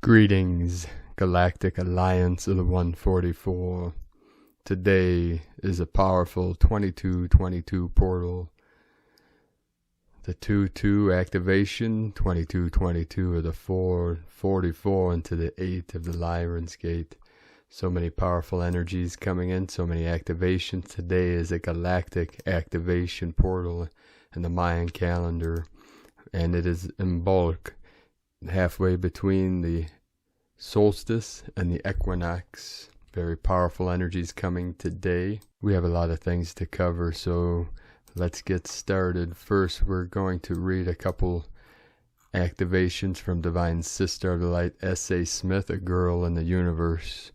Greetings, Galactic Alliance of the 144. Today is a powerful 2222 portal. The 2-2 activation, 2222 of the 444 into the 8 of the Lyran's Gate. So many powerful energies coming in, so many activations. Today is a galactic activation portal in the Mayan calendar, and it is in bulk halfway between the solstice and the equinox. Very powerful energies coming today. We have a lot of things to cover, so let's get started. First, we're going to read a couple activations from Divine Sister of the Light, S.A. Smith, A Girl in the Universe.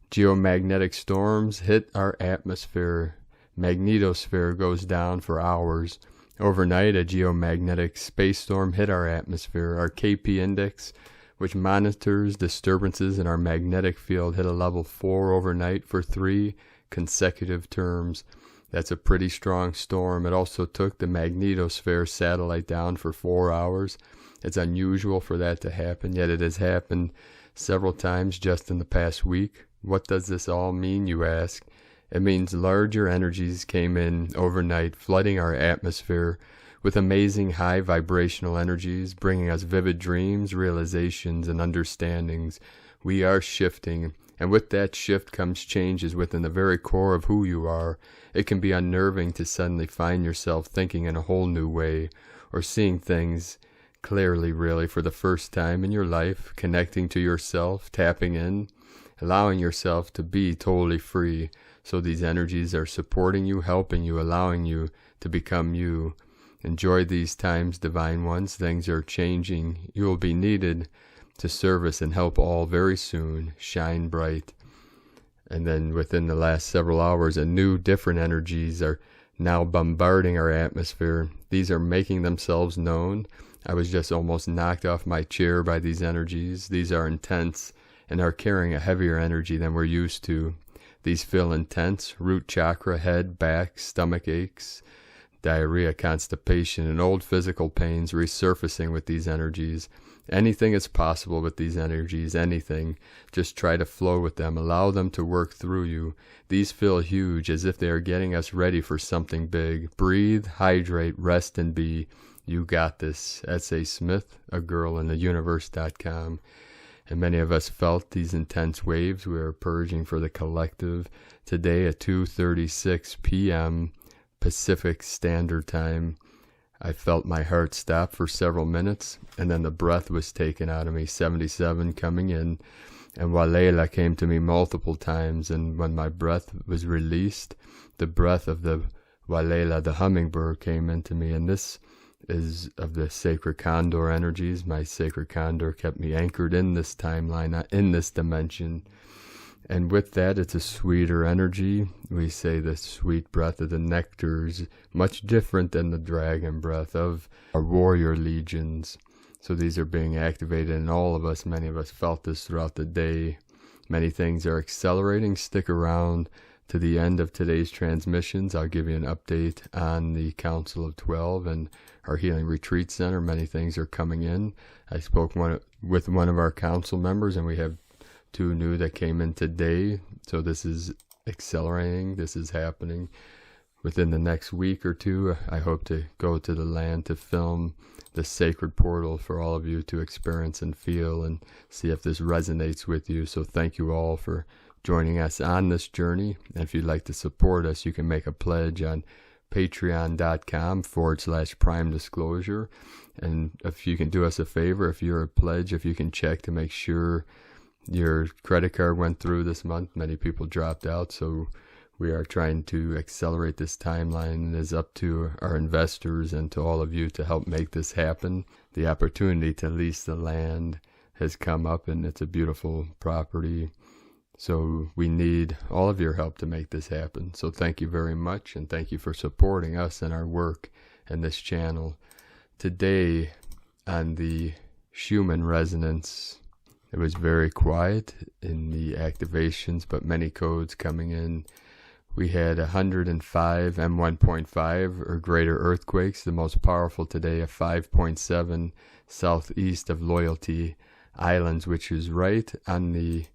Geomagnetic storms hit our atmosphere. Magnetosphere goes down for hours. Overnight, a geomagnetic space storm hit our atmosphere. Our KP index, which monitors disturbances in our magnetic field, hit a level 4 overnight for 3 consecutive terms. That's a pretty strong storm. It also took the magnetosphere satellite down for 4 hours. It's unusual for that to happen, yet it has happened several times just in the past week. What does this all mean, you ask? It means larger energies came in overnight, flooding our atmosphere with amazing high vibrational energies, bringing us vivid dreams, realizations, and understandings. We are shifting, and with that shift comes changes within the very core of who you are. It can be unnerving to suddenly find yourself thinking in a whole new way, or seeing things clearly really for the first time in your life, connecting to yourself, tapping in, allowing yourself to be totally free. So these energies are supporting you, helping you, allowing you to become you. Enjoy these times, Divine Ones. Things are changing. You will be needed to service and help all very soon. Shine bright. And then within the last several hours, different energies are now bombarding our atmosphere. These are making themselves known. I was just almost knocked off my chair by these energies. These are intense and are carrying a heavier energy than we're used to. These feel intense: root chakra, head, back, stomach aches, diarrhea, constipation, and old physical pains resurfacing with these energies. Anything is possible with these energies, anything. Just try to flow with them. Allow them to work through you. These feel huge, as if they are getting us ready for something big. Breathe, hydrate, rest, and be. You got this. S.A. Smith, A Girl in the Universe.com. And many of us felt these intense waves. We are purging for the collective. Today at 2:36 p.m. Pacific Standard Time, I felt my heart stop for several minutes, and then the breath was taken out of me. 77 coming in, and Walela came to me multiple times, and when my breath was released, the breath of the Walela, the hummingbird, came into me, and this is of the sacred condor energies. My sacred condor kept me anchored in this timeline, in this dimension. And with that, it's a sweeter energy. We say the sweet breath of the nectars, much different than the dragon breath of our warrior legions. So these are being activated in all of us. Many of us felt this throughout the day. Many things are accelerating. Stick around to the end of today's transmissions. I'll give you an update on the Council of 12 and our Healing Retreat Center. Many things are coming in. I spoke with one of our council members, and we have 2 new that came in today. So this is accelerating. This is happening. Within the next week or 2, I hope to go to the land to film the sacred portal for all of you to experience and feel and see if this resonates with you. So thank you all for joining us on this journey. And if you'd like to support us, you can make a pledge on patreon.com/prime disclosure. And if you can do us a favor, if you're a pledge, if you can check to make sure your credit card went through this month. Many people dropped out, so we are trying to accelerate this timeline. It is up to our investors and to all of you to help make this happen. The opportunity to lease the land has come up, and it's a beautiful property. So we need all of your help to make this happen. So thank you very much, and thank you for supporting us and our work and this channel. Today on the Schumann resonance, it was very quiet in the activations, but many codes coming in. We had 105 M1.5 or greater earthquakes, the most powerful today, a 5.7 southeast of Loyalty Islands, which is right on the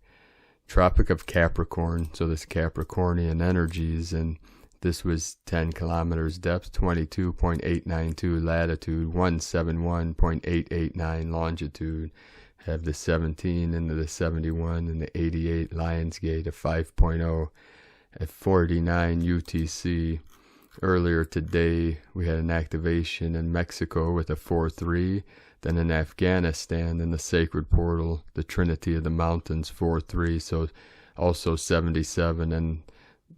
Tropic of Capricorn. So this Capricornian energies, and this was 10 kilometers depth, 22.892 latitude, 171.889 longitude. Have the 17 into the 71 and the 88 Lionsgate, a 5.0 at 49 UTC. Earlier today, we had an activation in Mexico with a 4-3. Then in Afghanistan, in the sacred portal, the Trinity of the Mountains, 4-3. So also 77. And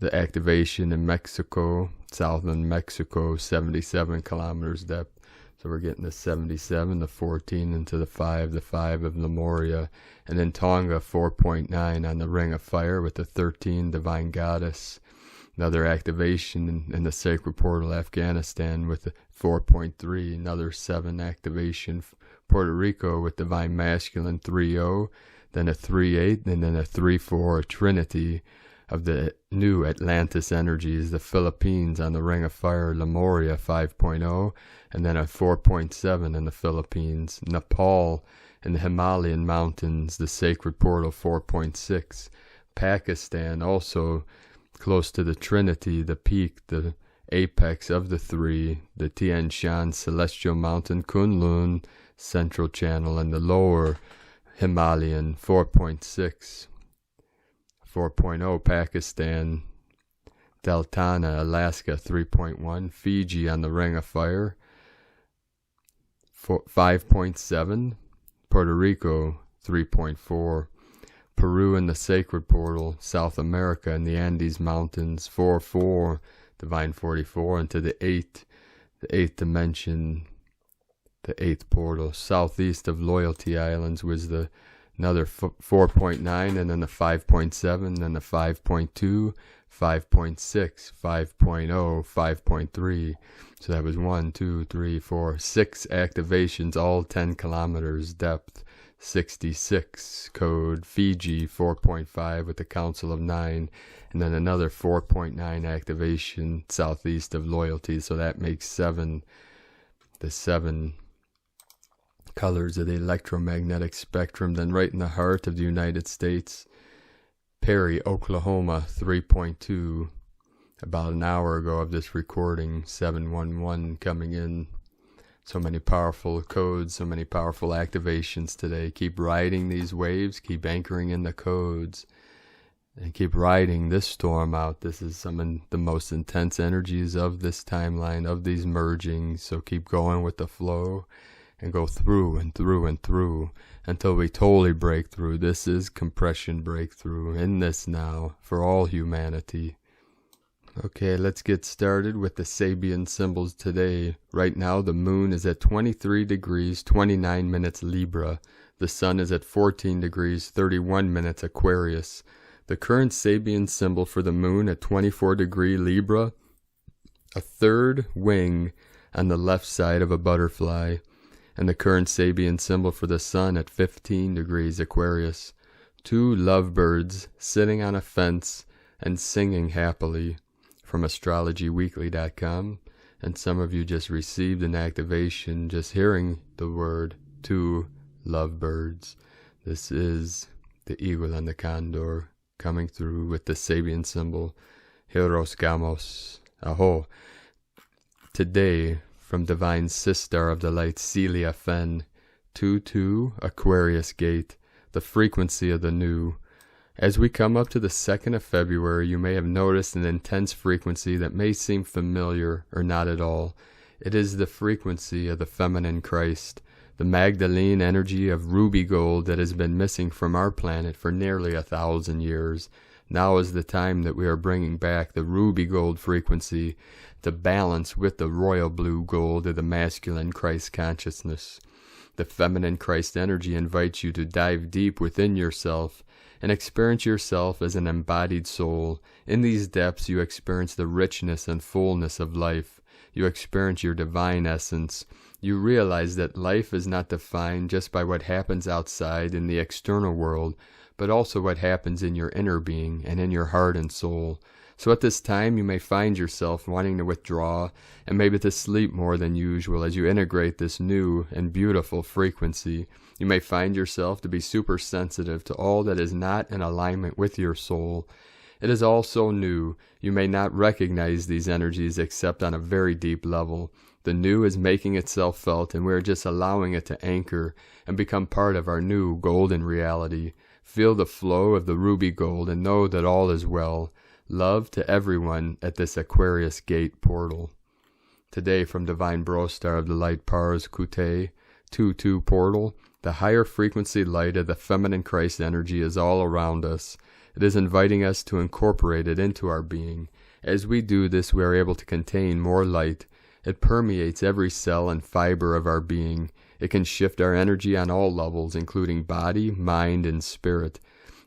the activation in Mexico, southern Mexico, 77 kilometers depth. So we're getting the 77, the 14 into the 5 of Lemuria. And then Tonga, 4.9 on the Ring of Fire with the 13, Divine Goddess. Another activation in the sacred portal, Afghanistan, with the 4.3. Another 7 activation, Puerto Rico with Divine Masculine, 3-0. Then a 3-8, and then a 3-4, a Trinity of the new Atlantis energies, the Philippines on the Ring of Fire, Lemuria 5.0, and then a 4.7 in the Philippines, Nepal in the Himalayan mountains, the sacred portal 4.6, Pakistan also close to the Trinity, the peak, the apex of the 3, the Tian Shan celestial mountain, Kunlun central channel, and the lower Himalayan 4.6. 4.0 Pakistan, Deltana, Alaska 3.1, Fiji on the Ring of Fire 5.7, Puerto Rico 3.4, Peru in the sacred portal, South America in the Andes Mountains 4.4, Divine 44, into the 8th dimension, the 8th portal, southeast of Loyalty Islands was the another 4.9, and then the 5.7, then the 5.2, 5.6, 5.0, 5.3. So that was 1, 2, 3, 4, 6 activations, all 10 kilometers depth. 66 code, Fiji 4.5 with the Council of 9, and then another 4.9 activation southeast of Loyalty. So that makes 7, the 7 colors of the electromagnetic spectrum. Then right in the heart of the United States, Perry, Oklahoma 3.2, about an hour ago of this recording, 711 coming in. So many powerful codes, so many powerful activations today. Keep riding these waves, keep anchoring in the codes, and keep riding this storm out. This is some of the most intense energies of this timeline, of these mergings. So keep going with the flow and go through and through and through until we totally break through. This is compression breakthrough in this now for all humanity. Okay, let's get started with the Sabian symbols today. Right now, the moon is at 23 degrees, 29 minutes Libra. The sun is at 14 degrees, 31 minutes Aquarius. The current Sabian symbol for the moon at 24 degree Libra, a third wing on the left side of a butterfly. And the current Sabian symbol for the sun at 15 degrees Aquarius, 2 lovebirds sitting on a fence and singing happily. From astrologyweekly.com, and some of you just received an activation just hearing the word 2 lovebirds. This is the eagle and the condor coming through with the Sabian symbol Hieros Gamos. Aho. Today, from Divine Sister of the Light Celia Fen, 2-2 Aquarius Gate, the frequency of the new. As we come up to the 2nd of February, you may have noticed an intense frequency that may seem familiar or not at all. It is the frequency of the feminine Christ, the Magdalene energy of ruby gold that has been missing from our planet for nearly 1,000 years. Now is the time that we are bringing back the ruby gold frequency to balance with the royal blue gold of the masculine Christ consciousness. The feminine Christ energy invites you to dive deep within yourself and experience yourself as an embodied soul. In these depths, you experience the richness and fullness of life. You experience your divine essence. You realize that life is not defined just by what happens outside in the external world, but also what happens in your inner being and in your heart and soul. So at this time, you may find yourself wanting to withdraw and maybe to sleep more than usual as you integrate this new and beautiful frequency. You may find yourself to be super sensitive to all that is not in alignment with your soul. It is all so new, you may not recognize these energies except on a very deep level. The new is making itself felt, and we are just allowing it to anchor and become part of our new golden reality. Feel the flow of the ruby gold and know that all is well. Love to everyone at this Aquarius gate portal. Today from Divine Brostar of the Light Pars Kute, 2-2 portal, the higher frequency light of the feminine Christ energy is all around us. It is inviting us to incorporate it into our being. As we do this, we are able to contain more light. It permeates every cell and fiber of our being. It can shift our energy on all levels, including body, mind, and spirit.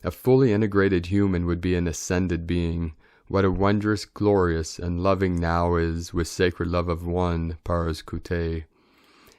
A fully integrated human would be an ascended being. What a wondrous, glorious, and loving now is, with sacred love of one, Pars Kute.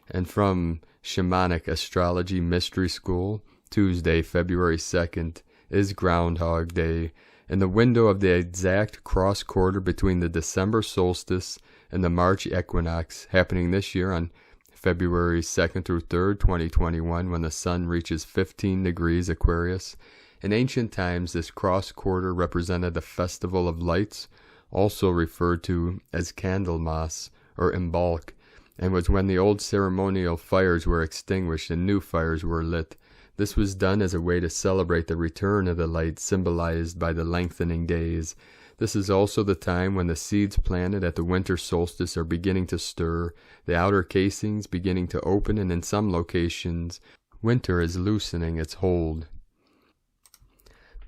And from Shamanic Astrology Mystery School, Tuesday, February 2nd, is Groundhog Day, in the window of the exact cross quarter between the December solstice and the March equinox, happening this year on February 2nd through 3rd, 2021, when the sun reaches 15 degrees Aquarius. In ancient times, this cross quarter represented the Festival of Lights, also referred to as Candlemas or Imbolc, and was when the old ceremonial fires were extinguished and new fires were lit. This was done as a way to celebrate the return of the light symbolized by the lengthening days. This is also the time when the seeds planted at the winter solstice are beginning to stir, the outer casings beginning to open, and in some locations, winter is loosening its hold.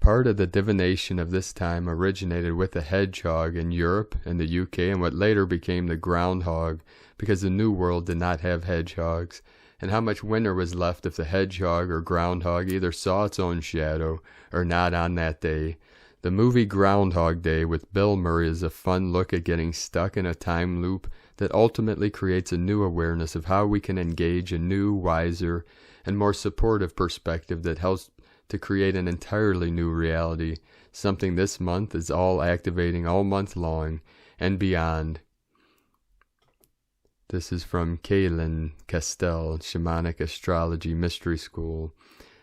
Part of the divination of this time originated with the hedgehog in Europe and the UK, and what later became the groundhog, because the New World did not have hedgehogs, and how much winter was left if the hedgehog or groundhog either saw its own shadow or not on that day. The movie Groundhog Day with Bill Murray is a fun look at getting stuck in a time loop that ultimately creates a new awareness of how we can engage a new, wiser, and more supportive perspective that helps to create an entirely new reality, something this month is all activating all month long and beyond. This is from Kaylin Castell, Shamanic Astrology Mystery School,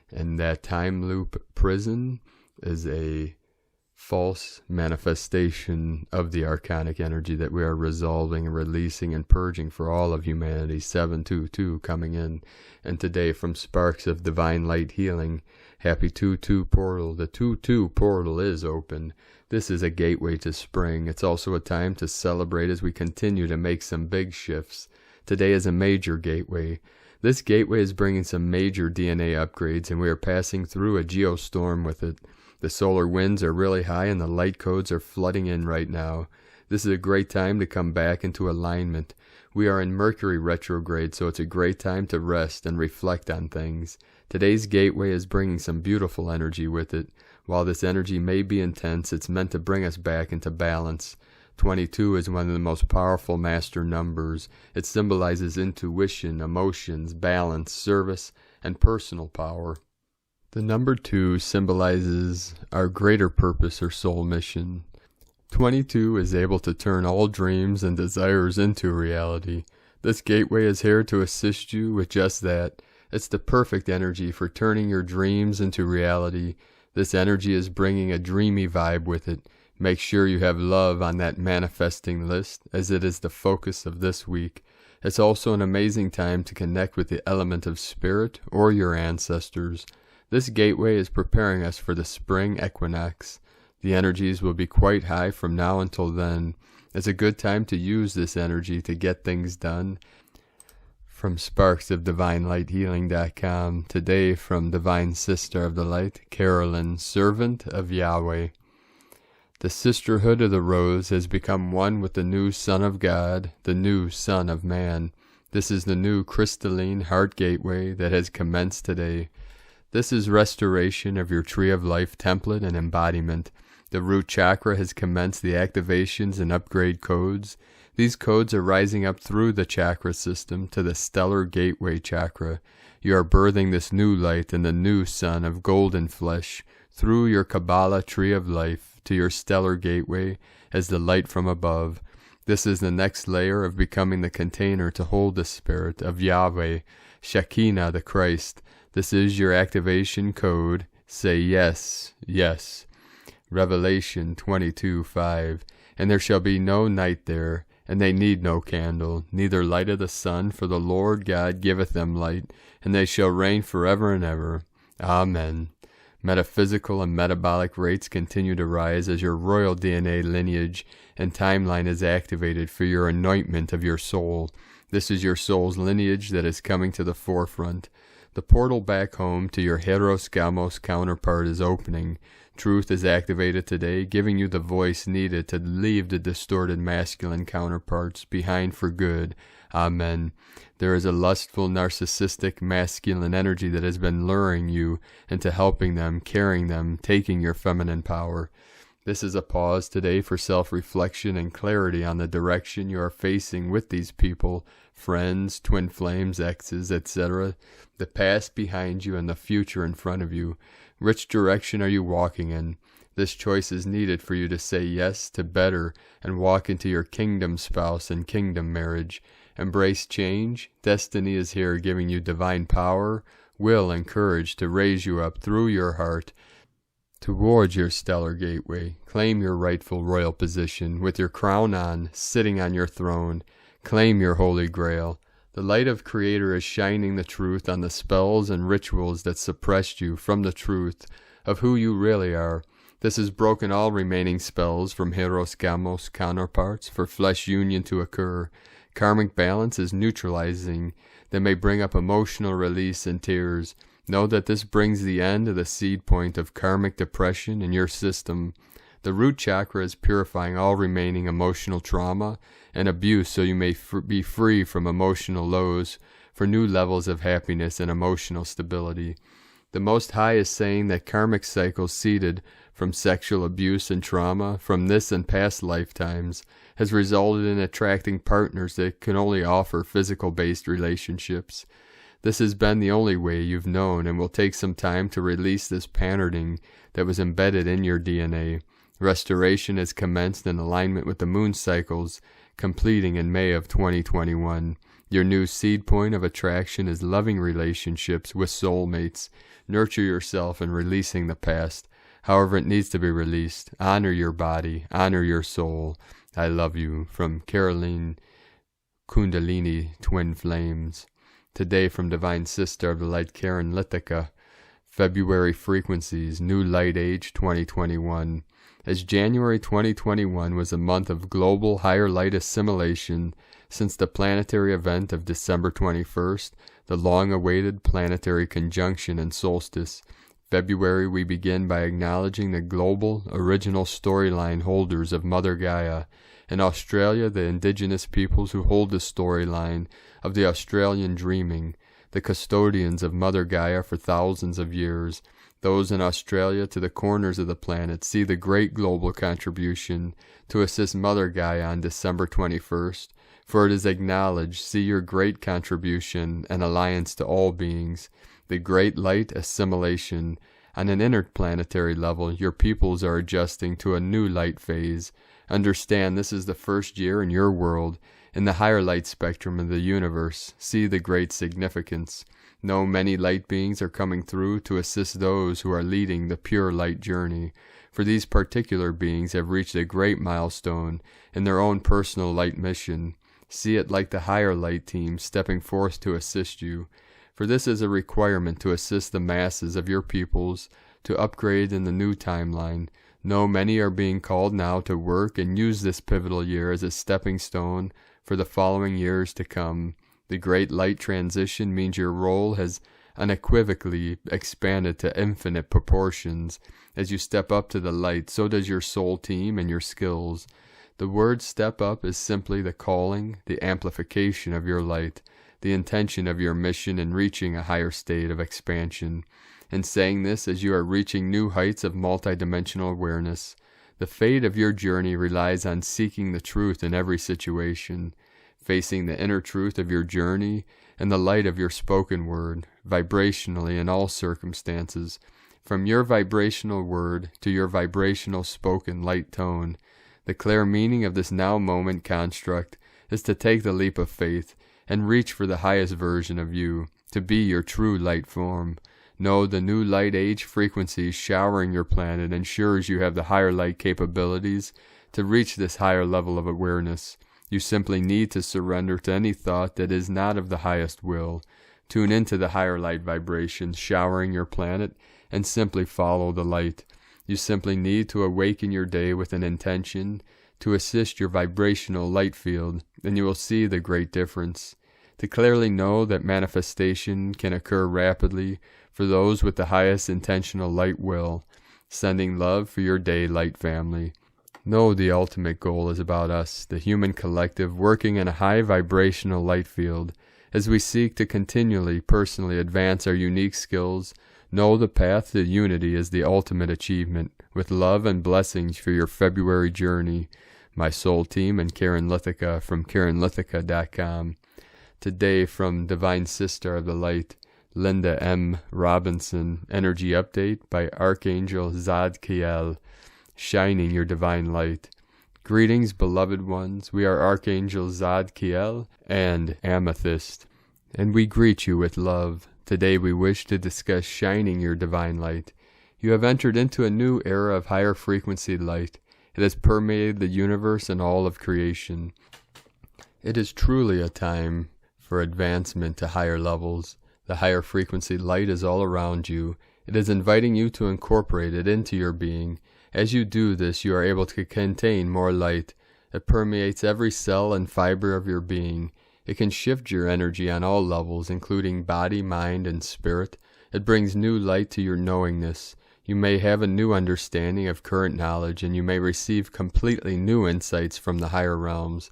and that time loop prison is a false manifestation of the archonic energy that we are resolving and releasing and purging for all of humanity. 722 coming in, and today from Sparks of Divine Light Healing, happy 2-2 portal. The 2-2 portal is open. This is a gateway to spring. It's also a time to celebrate as we continue to make some big shifts. Today is a major gateway. This gateway is bringing some major DNA upgrades, and we are passing through a geostorm with it. The solar winds are really high and the light codes are flooding in right now. This is a great time to come back into alignment. We are in Mercury retrograde, so it's a great time to rest and reflect on things. Today's gateway is bringing some beautiful energy with it. While this energy may be intense, it's meant to bring us back into balance. 22 is one of the most powerful master numbers. It symbolizes intuition, emotions, balance, service, and personal power. The number 2 symbolizes our greater purpose or soul mission. 22 is able to turn all dreams and desires into reality. This gateway is here to assist you with just that. It's the perfect energy for turning your dreams into reality. This energy is bringing a dreamy vibe with it. Make sure you have love on that manifesting list, as it is the focus of this week. It's also an amazing time to connect with the element of spirit or your ancestors. This gateway is preparing us for the spring equinox. The energies will be quite high from now until then. It's a good time to use this energy to get things done. From sparksofdivinelightshealing.com, today from Divine Sister of the Light, Carolyn, Servant of Yahweh. The Sisterhood of the Rose has become one with the new Son of God, the new Son of Man. This is the new crystalline heart gateway that has commenced today. This is restoration of your Tree of Life template and embodiment. The root chakra has commenced the activations and upgrade codes. These codes are rising up through the chakra system to the stellar gateway chakra. You are birthing this new light and the new sun of golden flesh through your Kabbalah tree of life to your stellar gateway as the light from above. This is the next layer of becoming the container to hold the Spirit of Yahweh, Shekinah the Christ. This is your activation code. Say yes, yes. Revelation 22:5. And there shall be no night there, and they need no candle, neither light of the sun, for the Lord God giveth them light, and they shall reign forever and ever. Amen. Metaphysical and metabolic rates continue to rise as your royal DNA lineage and timeline is activated for your anointment of your soul. This is your soul's lineage that is coming to the forefront. The portal back home to your Heros Gamos counterpart is opening. Truth is activated today, giving you the voice needed to leave the distorted masculine counterparts behind for good. Amen. There is a lustful, narcissistic, masculine energy that has been luring you into helping them, carrying them, taking your feminine power. This is a pause today for self-reflection and clarity on the direction you are facing with these people, friends, twin flames, exes, etc. The past behind you and the future in front of you. Which direction are you walking in? This choice is needed for you to say yes to better and walk into your kingdom spouse and kingdom marriage. Embrace change. Destiny is here giving you divine power, will, and courage to raise you up through your heart towards your stellar gateway. Claim your rightful royal position with your crown on, sitting on your throne. Claim your holy grail. The light of Creator is shining the truth on the spells and rituals that suppressed you from the truth of who you really are. This has broken all remaining spells from Heros Gamos counterparts for flesh union to occur. Karmic balance is neutralizing that may bring up emotional release and tears. Know that this brings the end of the seed point of karmic depression in your system. The root chakra is purifying all remaining emotional trauma and abuse so you may be free from emotional lows for new levels of happiness and emotional stability. The Most High is saying that karmic cycles seeded from sexual abuse and trauma from this and past lifetimes has resulted in attracting partners that can only offer physical-based relationships. This has been the only way you've known and will take some time to release this patterning that was embedded in your DNA. Restoration has commenced in alignment with the moon cycles, completing in May of 2021. Your new seed point of attraction is loving relationships with soulmates. Nurture yourself in releasing the past, however it needs to be released. Honor your body, honor your soul. I love you. From Caroline Kundalini, Twin Flames. Today from Divine Sister of the Light, Karen Lithica. February Frequencies, New Light Age 2021. As January 2021 was a month of global higher light assimilation since the planetary event of December 21st, the long-awaited planetary conjunction and solstice. February we begin by acknowledging the global original storyline holders of Mother Gaia. In Australia, the indigenous peoples who hold the storyline of the Australian dreaming, the custodians of Mother Gaia for thousands of years. Those in Australia to the corners of the planet see the great global contribution to assist Mother Gaia on December 21st, for it is acknowledged, see your great contribution and alliance to all beings, the great light assimilation. On an interplanetary level, your peoples are adjusting to a new light phase. Understand this is the first year in your world, in the higher light spectrum of the universe. See the great significance. Know many light beings are coming through to assist those who are leading the pure light journey, for these particular beings have reached a great milestone in their own personal light mission. See it like the higher light team stepping forth to assist you, for this is a requirement to assist the masses of your peoples to upgrade in the new timeline. Know many are being called now to work and use this pivotal year as a stepping stone for the following years to come. The great light transition means your role has unequivocally expanded to infinite proportions. As you step up to the light, so does your soul team and your skills. The word step up is simply the calling, the amplification of your light, the intention of your mission in reaching a higher state of expansion. In saying this, as you are reaching new heights of multidimensional awareness, the fate of your journey relies on seeking the truth in every situation, facing the inner truth of your journey and the light of your spoken word, vibrationally in all circumstances. From your vibrational word to your vibrational spoken light tone. The clear meaning of this now moment construct is to take the leap of faith and reach for the highest version of you, to be your true light form. Know the new light age frequency showering your planet ensures you have the higher light capabilities to reach this higher level of awareness. You simply need to surrender to any thought that is not of the highest will. Tune into the higher light vibrations showering your planet and simply follow the light. You simply need to awaken your day with an intention to assist your vibrational light field, and you will see the great difference. To clearly know that manifestation can occur rapidly for those with the highest intentional light will. Sending love for your day, light family. Know the ultimate goal is about us, the human collective, working in a high vibrational light field. As we seek to continually, personally advance our unique skills, know the path to unity is the ultimate achievement. With love and blessings for your February journey. My soul team and Karen Lithica from KarenLithica.com. Today from Divine Sister of the Light, Linda M. Robinson, Energy Update by Archangel Zadkiel, shining your divine light. Greetings, beloved ones. We are Archangel Zadkiel and Amethyst, and we greet you with love. Today we wish to discuss shining your divine light. You have entered into a new era of higher frequency light. It has permeated the universe and all of creation. It is truly a time for advancement to higher levels. The higher frequency light is all around you. It is inviting you to incorporate it into your being. As you do this, you are able to contain more light. It permeates every cell and fiber of your being. It can shift your energy on all levels, including body, mind, and spirit. It brings new light to your knowingness. You may have a new understanding of current knowledge, and you may receive completely new insights from the higher realms.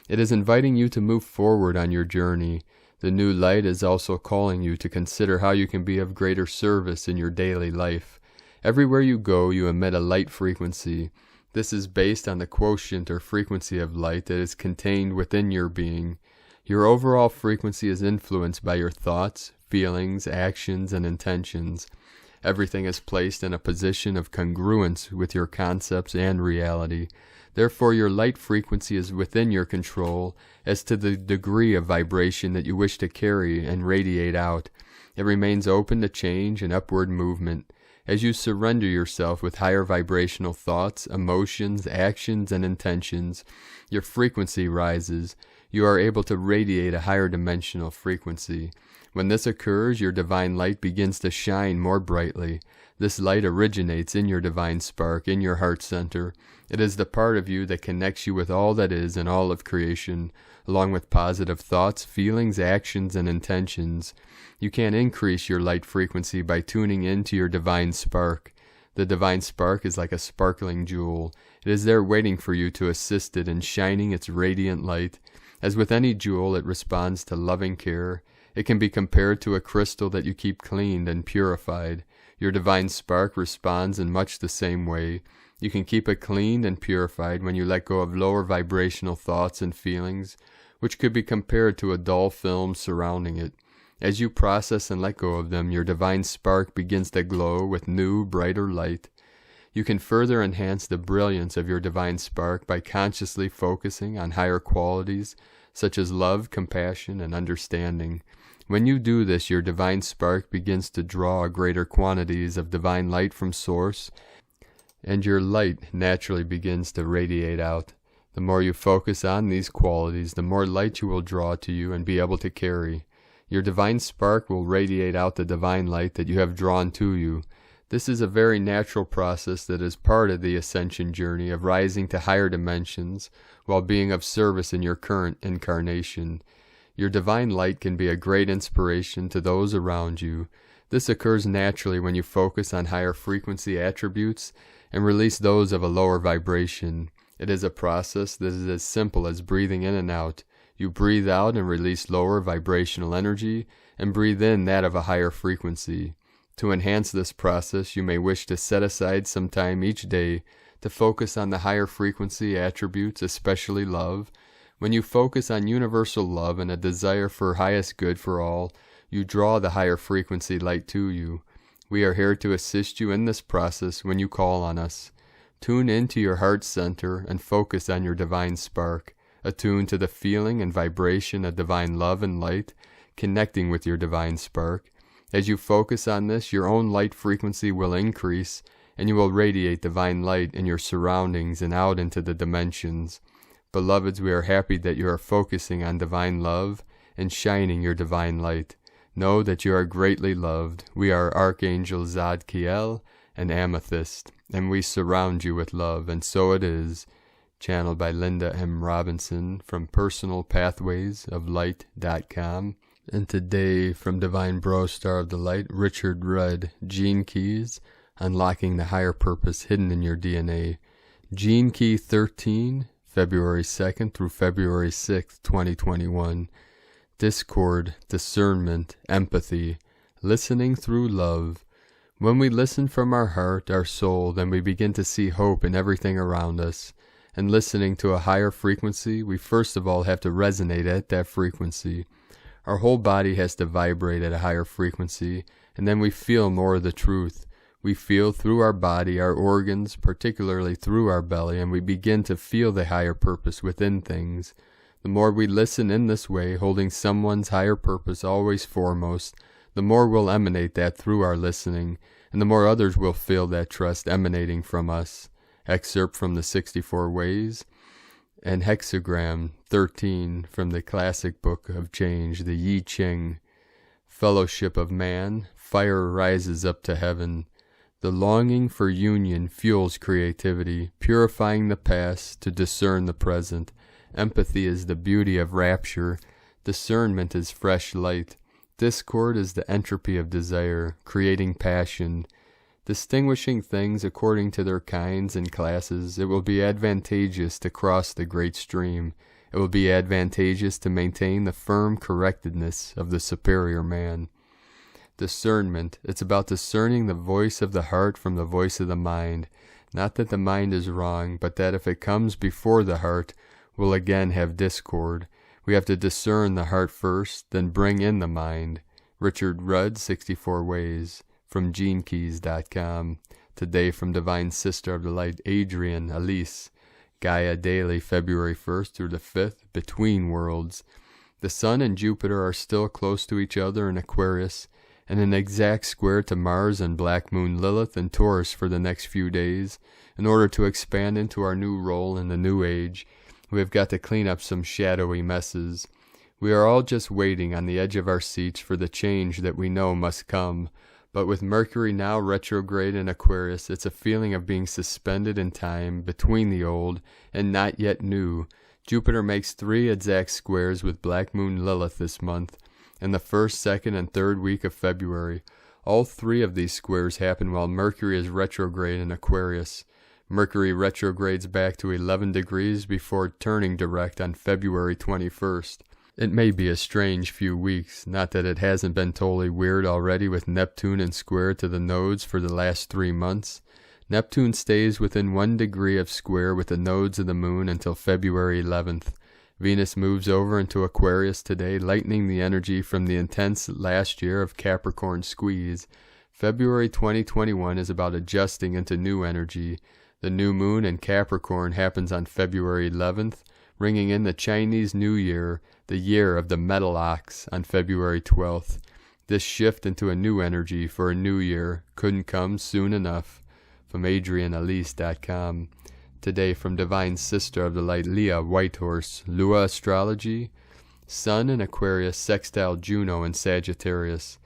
It is inviting you to move forward on your journey. The new light is also calling you to consider how you can be of greater service in your daily life. Everywhere you go, you emit a light frequency. This is based on the quotient or frequency of light that is contained within your being. Your overall frequency is influenced by your thoughts, feelings, actions, and intentions. Everything is placed in a position of congruence with your concepts and reality. Therefore, your light frequency is within your control as to the degree of vibration that you wish to carry and radiate out. It remains open to change and upward movement. As you surrender yourself with higher vibrational thoughts, emotions, actions, and intentions, your frequency rises. You are able to radiate a higher dimensional frequency. When this occurs, your divine light begins to shine more brightly. This light originates in your divine spark, in your heart center. It is the part of you that connects you with all that is and all of creation, along with positive thoughts, feelings, actions, and intentions. You can increase your light frequency by tuning into your divine spark. The divine spark is like a sparkling jewel. It is there waiting for you to assist it in shining its radiant light. As with any jewel, it responds to loving care. It can be compared to a crystal that you keep cleaned and purified. Your divine spark responds in much the same way. You can keep it cleaned and purified when you let go of lower vibrational thoughts and feelings, which could be compared to a dull film surrounding it. As you process and let go of them, your divine spark begins to glow with new, brighter light. You can further enhance the brilliance of your divine spark by consciously focusing on higher qualities, such as love, compassion, and understanding. When you do this, your divine spark begins to draw greater quantities of divine light from source, and your light naturally begins to radiate out. The more you focus on these qualities, the more light you will draw to you and be able to carry. Your divine spark will radiate out the divine light that you have drawn to you. This is a very natural process that is part of the ascension journey of rising to higher dimensions while being of service in your current incarnation. Your divine light can be a great inspiration to those around you. This occurs naturally when you focus on higher frequency attributes and release those of a lower vibration. It is a process that is as simple as breathing in and out. You breathe out and release lower vibrational energy, and breathe in that of a higher frequency. To enhance this process, you may wish to set aside some time each day to focus on the higher frequency attributes, especially love. When you focus on universal love and a desire for highest good for all, you draw the higher frequency light to you. We are here to assist you in this process when you call on us. Tune into your heart center and focus on your divine spark. Attune to the feeling and vibration of divine love and light, connecting with your divine spark. As you focus on this, your own light frequency will increase, and you will radiate divine light in your surroundings and out into the dimensions. Beloveds, we are happy that you are focusing on divine love and shining your divine light. Know that you are greatly loved. We are Archangel Zadkiel and Amethyst, and we surround you with love, and so it is. Channeled by Linda M. Robinson from personalpathwaysoflight.com. And today from Divine Bro Star of the Light, Richard Rudd, Gene Keys, Unlocking the Higher Purpose Hidden in Your DNA. Gene Key 13, February 2nd through February 6th, 2021. Discord, discernment, empathy, listening through love. When we listen from our heart, our soul, then we begin to see hope in everything around us. And listening to a higher frequency, we first of all have to resonate at that frequency. Our whole body has to vibrate at a higher frequency, and then we feel more of the truth. We feel through our body, our organs, particularly through our belly, and we begin to feel the higher purpose within things. The more we listen in this way, holding someone's higher purpose always foremost, the more we'll emanate that through our listening, and the more others will feel that trust emanating from us. Excerpt from the 64 Ways, and Hexagram 13 from the classic book of change, the Yi Ching. Fellowship of man, fire rises up to heaven. The longing for union fuels creativity, purifying the past to discern the present. Empathy is the beauty of rapture. Discernment is fresh light. Discord is the entropy of desire, creating passion. Distinguishing things according to their kinds and classes, it will be advantageous to cross the great stream. It will be advantageous to maintain the firm correctedness of the superior man. Discernment, it's about discerning the voice of the heart from the voice of the mind. Not that the mind is wrong, but that if it comes before the heart, we'll again have discord. We have to discern the heart first, then bring in the mind. Richard Rudd, 64 Ways. From GeneKeys.com. Today from Divine Sister of the Light, Adrian Elise. Gaia Daily, February 1st through the 5th, Between Worlds. The Sun and Jupiter are still close to each other in Aquarius, and an exact square to Mars and Black Moon Lilith in Taurus for the next few days. In order to expand into our new role in the new age, we have got to clean up some shadowy messes. We are all just waiting on the edge of our seats for the change that we know must come. But with Mercury now retrograde in Aquarius, it's a feeling of being suspended in time between the old and not yet new. Jupiter makes 3 exact squares with Black Moon Lilith this month, in the 1st, 2nd, and 3rd week of February. All 3 of these squares happen while Mercury is retrograde in Aquarius. Mercury retrogrades back to 11 degrees before turning direct on February 21st. It may be a strange few weeks, not that it hasn't been totally weird already with Neptune in square to the nodes for the last 3 months. Neptune stays within 1 degree of square with the nodes of the moon until February 11th. Venus moves over into Aquarius today, lightening the energy from the intense last year of Capricorn squeeze. February 2021 is about adjusting into new energy. The new moon in Capricorn happens on February 11th, ringing in the Chinese New Year, the year of the metal ox, on February 12th. This shift into a new energy for a new year couldn't come soon enough. From AdrianElise.com. Today from Divine Sister of the Light, Leah Whitehorse, Lua Astrology, Sun in Aquarius, sextile Juno in Sagittarius.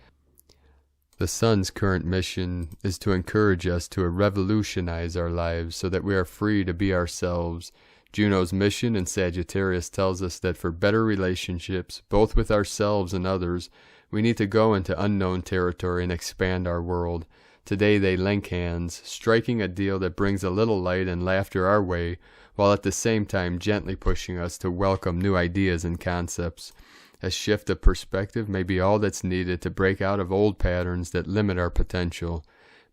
The Sun's current mission is to encourage us to revolutionize our lives so that we are free to be ourselves. Juno's mission in Sagittarius tells us that for better relationships, both with ourselves and others, we need to go into unknown territory and expand our world. Today they link hands, striking a deal that brings a little light and laughter our way, while at the same time gently pushing us to welcome new ideas and concepts. A shift of perspective may be all that's needed to break out of old patterns that limit our potential.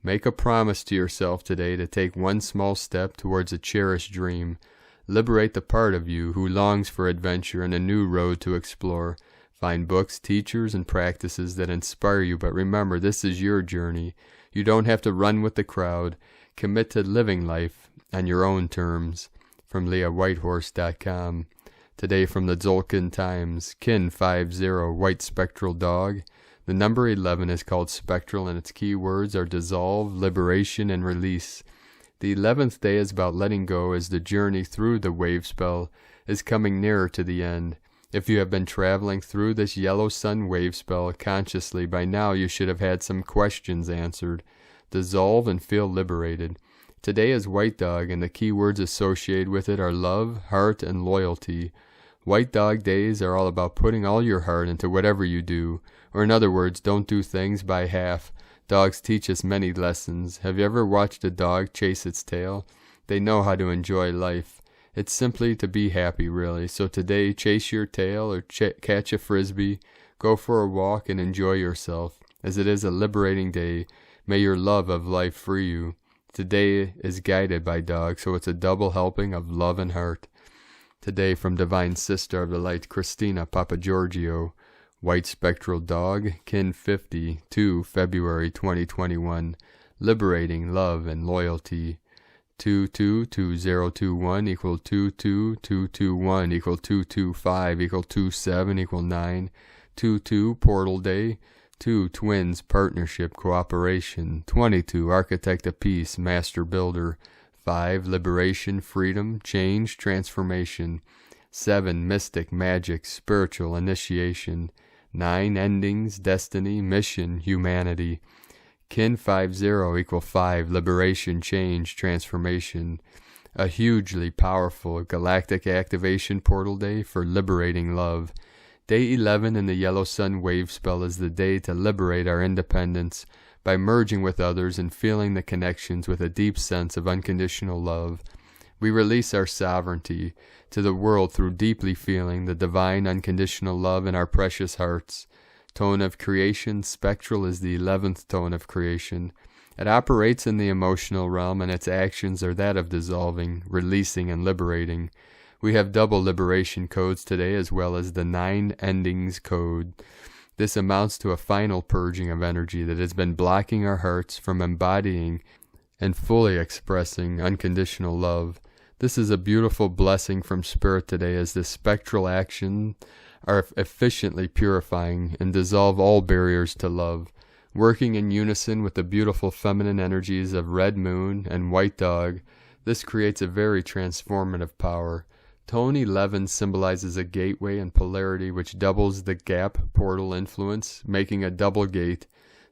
Make a promise to yourself today to take one small step towards a cherished dream. Liberate the part of you who longs for adventure and a new road to explore. Find books, teachers, and practices that inspire you, but remember, this is your journey. You don't have to run with the crowd. Commit to living life on your own terms. From LeahWhitehorse.com. Today from the Tzolk'in Times. Kin 50, white spectral dog. The number 11 is called Spectral, and its key words are dissolve, liberation, and release. The 11th day is about letting go as the journey through the wave spell is coming nearer to the end. If you have been traveling through this yellow sun wave spell consciously, by now you should have had some questions answered. Dissolve and feel liberated. Today is White Dog, and the key words associated with it are love, heart, and loyalty. White Dog days are all about putting all your heart into whatever you do, or in other words, don't do things by half. Dogs teach us many lessons. Have you ever watched a dog chase its tail? They know how to enjoy life. It's simply to be happy, really. So today, chase your tail or catch a frisbee, go for a walk, and enjoy yourself. As it is a liberating day, may your love of life free you. Today is guided by Dog, so it's a double helping of love and heart. Today from Divine Sister of the Light, Christina Papagiorgio, White Spectral Dog, Kin 50, 2 February 2021, liberating love and loyalty. 222021 equal 22221 equal 225 equal 27 equal 9. 22 Portal Day. 2 Twins Partnership Cooperation. 22 Architect of Peace Master Builder. 5 Liberation, Freedom, Change, Transformation. 7 Mystic, Magic, Spiritual Initiation. 9 Endings, Destiny, Mission, Humanity. Kin 50 equal 5 Liberation, Change, Transformation. A hugely powerful galactic activation portal day for liberating love. Day 11 in the Yellow Sun wave spell is the day to liberate our independence by merging with others and feeling the connections with a deep sense of unconditional love. We release our sovereignty to the world through deeply feeling the divine unconditional love in our precious hearts. Tone of creation, Spectral is the 11th tone of creation. It operates in the emotional realm, and its actions are that of dissolving, releasing, and liberating. We have double liberation codes today, as well as the 9 endings code. This amounts to a final purging of energy that has been blocking our hearts from embodying and fully expressing unconditional love. This is a beautiful blessing from Spirit today, as the spectral action are efficiently purifying and dissolve all barriers to love. Working in unison with the beautiful feminine energies of Red Moon and White Dog, this creates a very transformative power. Tone 11 symbolizes a gateway and polarity which doubles the gap portal influence, making a double gate.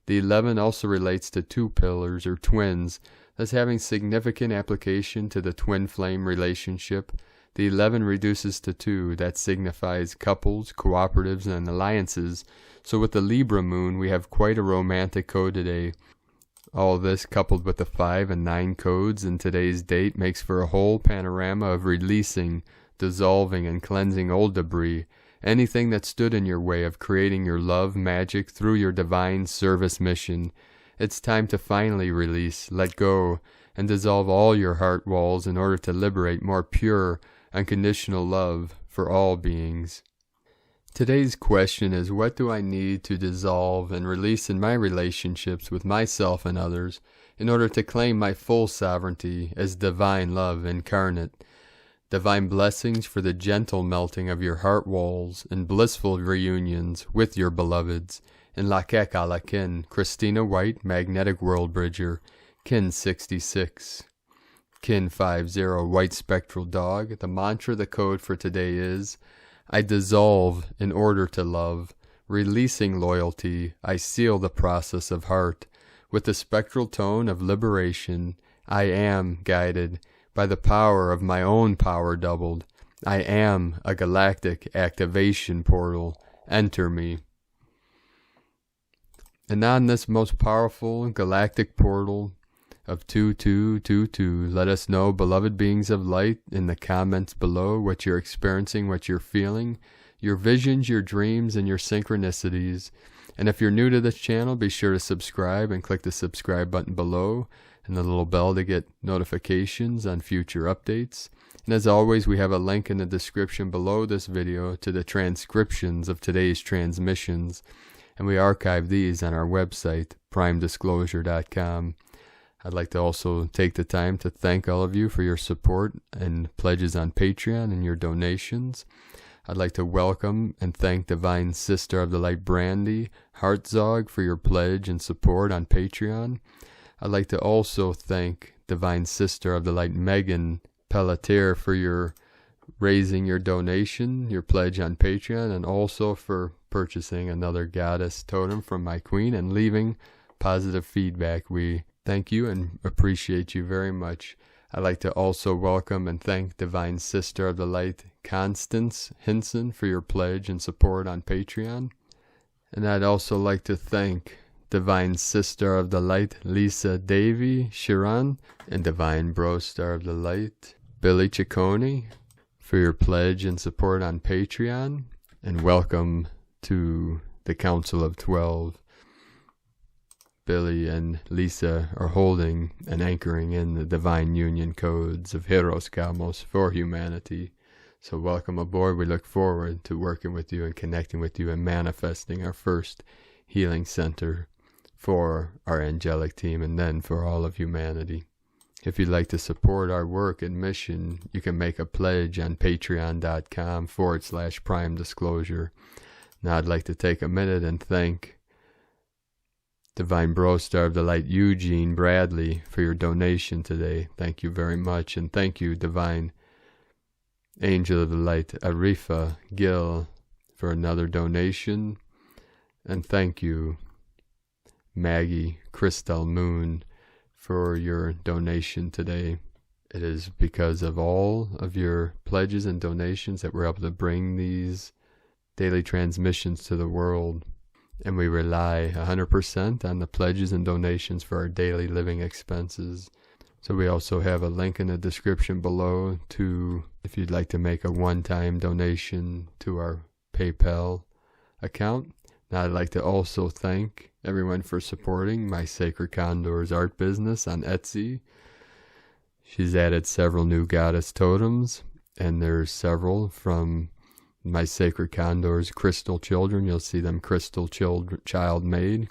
The 11 also relates to 2 pillars or twins, thus having significant application to the twin flame relationship. The 11 reduces to 2, that signifies couples, cooperatives, and alliances. So with the Libra moon, we have quite a romantic code today. All this, coupled with the 5 and 9 codes in today's date, makes for a whole panorama of releasing, dissolving, and cleansing old debris, anything that stood in your way of creating your love magic through your divine service mission. It's time to finally release, let go, and dissolve all your heart walls in order to liberate more pure, unconditional love for all beings. Today's question is, what do I need to dissolve and release in my relationships with myself and others in order to claim my full sovereignty as divine love incarnate? Divine blessings for the gentle melting of your heart walls and blissful reunions with your beloveds. In Lakek ala Kin, Christina White, Magnetic World Bridger, Kin 66. Kin 50, White Spectral Dog. The mantra, the code for today is, I dissolve in order to love. Releasing loyalty, I seal the process of heart. With the spectral tone of liberation, I am guided by the power of my own power doubled. I am a galactic activation portal. Enter me. And on this most powerful galactic portal of 2222, let us know, beloved beings of light, in the comments below what you're experiencing, what you're feeling, your visions, your dreams, and your synchronicities. And if you're new to this channel, be sure to subscribe and click the subscribe button below and the little bell to get notifications on future updates. And as always, we have a link in the description below this video to the transcriptions of today's transmissions. and we archive these on our website, primedisclosure.com. I'd like to also take the time to thank all of you for your support and pledges on Patreon and your donations. I'd like to welcome and thank Divine Sister of the Light Brandy Hartzog for your pledge and support on Patreon. I'd like to also thank Divine Sister of the Light Megan Pelletier for your raising your donation, your pledge on Patreon, and also for purchasing another goddess totem from my queen and leaving positive feedback. We thank you and appreciate you very much. I'd like to also welcome and thank Divine Sister of the Light Constance Hinson for your pledge and support on Patreon. And I'd also like to thank Divine Sister of the Light Lisa Davy Sharon and Divine Bro Star of the Light Billy Ciccone for your pledge and support on Patreon. And welcome to the Council of 12. Billy and Lisa are holding and anchoring in the divine union codes of Heros Cosmos for humanity. So welcome aboard. We look forward to working with you and connecting with you and manifesting our first healing center for our angelic team and then for all of humanity. If you'd like to support our work and mission, you can make a pledge on patreon.com/Prime Disclosure. Now I'd like to take a minute and thank Divine Bro Star of the Light Eugene Bradley for your donation today. Thank you very much. And thank you, Divine Angel of the Light Arifa Gill, for another donation. And thank you, Maggie Crystal Moon, for your donation today. It is because of all of your pledges and donations that we're able to bring these daily transmissions to the world. And we rely 100% on the pledges and donations for our daily living expenses. So we also have a link in the description below to, if you'd like to make a one-time donation to our PayPal account. Now I'd like to also thank everyone for supporting my Sacred Condors art business on Etsy. She's added several new goddess totems, and there's several from my Sacred Condors Crystal Children. You'll see them Crystal Child Made,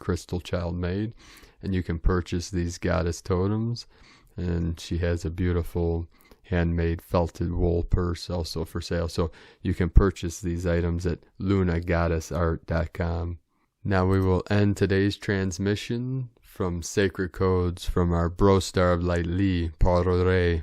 and you can purchase these goddess totems. And she has a beautiful handmade felted wool purse also for sale. So you can purchase these items at lunagoddessart.com. Now we will end today's transmission from Sacred Codes from our Bro Star of Light Lee Parore.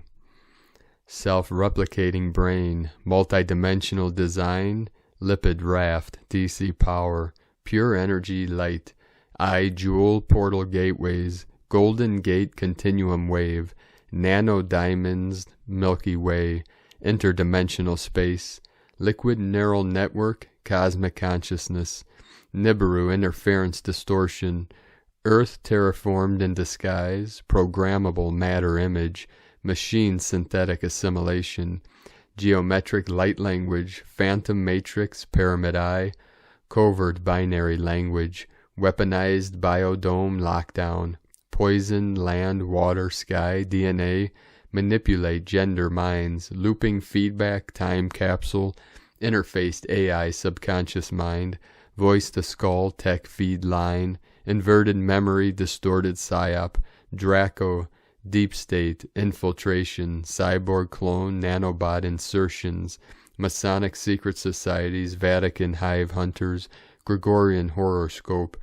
Self-replicating brain, multidimensional design, lipid raft, DC power, pure energy light, eye jewel portal gateways, golden gate continuum wave, nano diamonds, Milky Way, interdimensional space, liquid neural network, cosmic consciousness, Nibiru interference distortion, earth terraformed in disguise, programmable matter image, machine synthetic assimilation, geometric light language, phantom matrix, pyramid eye, covert binary language, weaponized biodome lockdown, poison, land, water, sky, DNA, manipulate gender minds, looping feedback, time capsule, interfaced AI subconscious mind, voice to skull, tech feed line, inverted memory, distorted psyop, Draco, deep state, infiltration, cyborg clone, nanobot insertions, Masonic secret societies, Vatican hive hunters, Gregorian horoscope,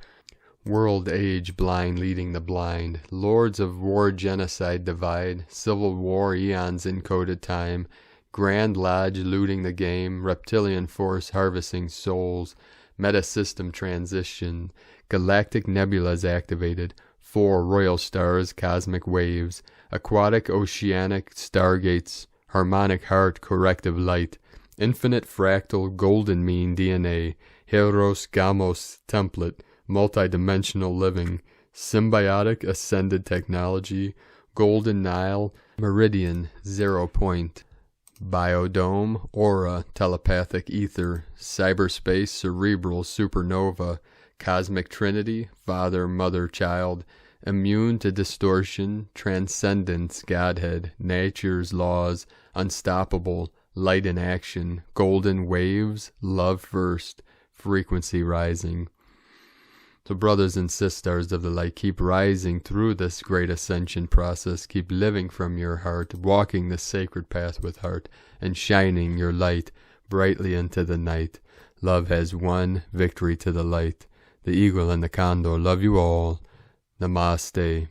world age blind leading the blind, lords of war genocide divide, civil war eons encoded time, Grand Lodge looting the game, reptilian force harvesting souls, metasystem transition, galactic nebulas activated, 4 royal stars, cosmic waves, aquatic oceanic stargates, harmonic heart, corrective light, infinite fractal golden mean DNA, Heros Gamos template, multidimensional living, symbiotic ascended technology, golden Nile, meridian 0 point, biodome, aura, telepathic ether, cyberspace, cerebral supernova, cosmic trinity, father, mother, child, immune to distortion, transcendence, Godhead, nature's laws, unstoppable, light in action, golden waves, love first, frequency rising. So brothers and sisters of the light, keep rising through this great ascension process. Keep living from your heart, walking this sacred path with heart, and shining your light brightly into the night. Love has won, victory to the light. The eagle and the condor love you all. Namaste.